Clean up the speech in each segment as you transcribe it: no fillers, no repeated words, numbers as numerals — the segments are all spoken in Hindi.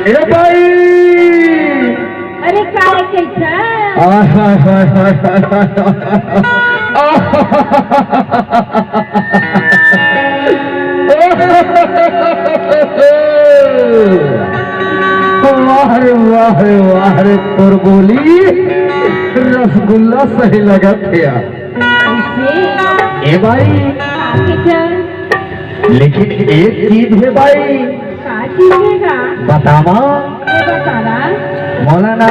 ए भाई अरे काय कैसा वाह रे वाह रे वाह रे तोर बोली रसगुल्ला सही लगा थे ए भाई लेकिन एक चीज है भाई बतावा मौलाना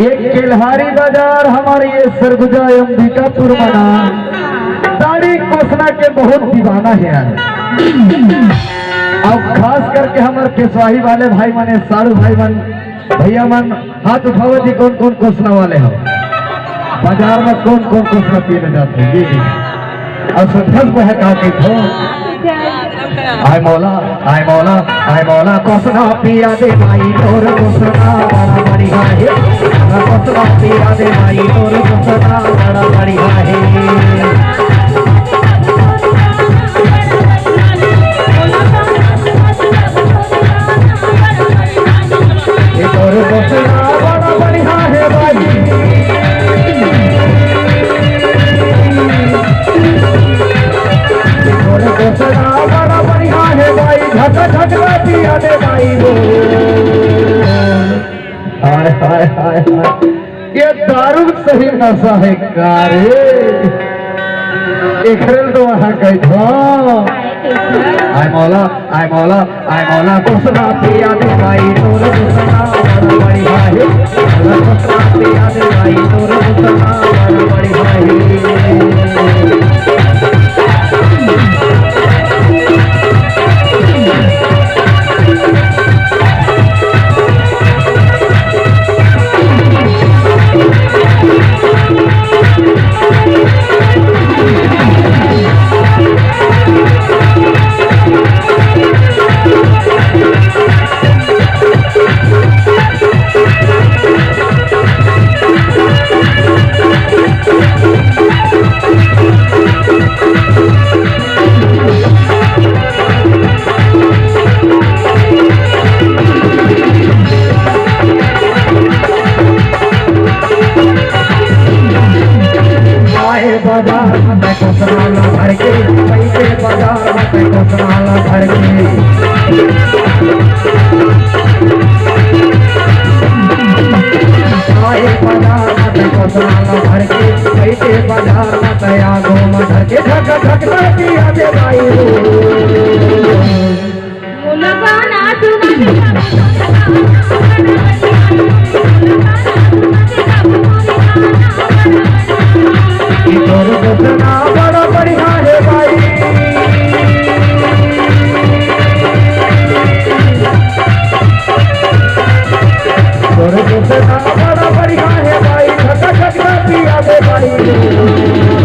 एक केल्हारी बाजार हमारे ये सरगुजा अंबिकापुर मना दाढ़ी कोसना के बहुत दीवाना है अब खास करके हमारे पेशवाही वाले भाई माने सारू भाई मन भैया मन हाथ उठाओ जी कौन कौन कोसना वाले हो बाजार में कौन कौन कोसना पीने जाते हैं ये और सदस में है कहा कि हो आय मौला कोसना पिया दे भाई तोर कोसना बड़ा बढ़िया है कोसना पिया दे भाई तोर कोसना बड़ा बढ़िया है तोर कोसना बड़ा बढ़िया है भाई तोर कोसना बड़ा बढ़िया है भाई झका झका पिया दे भाई हाय हाय हाय हाय ये दारू सही नशा है कारे इखरल तो वहां गई आय मौला कोसना पिया दे भाई तोर कोसना बड़ा बढ़िया है कोसना पिया दे भाई तोर कोसना बड़ा बढ़िया है बाजार में कोसनाला भर के पैसे बाजार में कोसनाला भर के आए बाजार में कोसनाला भर के पैसे बाजार में तया घूम धर के झक झक पिया दे भाई तोर कोसना बड़ा बढ़िया है भाई तोर कोसना बड़ा बढ़िया है भाई झका झका पिया दे भाई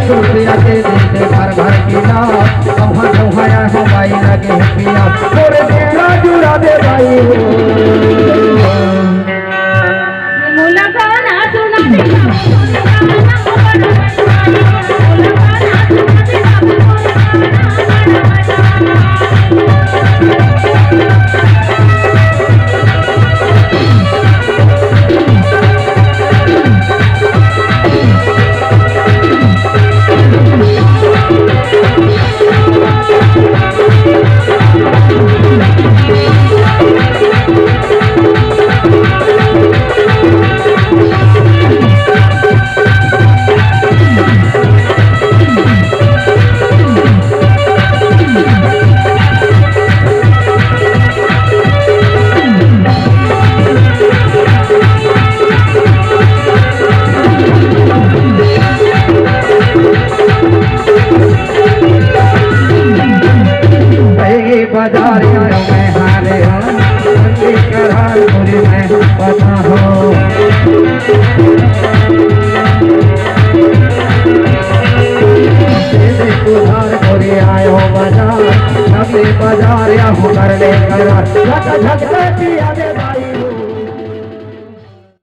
रुपया के देते भर भर किला कहाँ कहाँ हो भाई लगे पिया तोरे बेटा जुड़ा दे भाई बाजार आयो मैं हारे मंडी करार पूरी मैं पता हो उधार पूरी आयो बाजार नगली बाजार या करने करार झक झक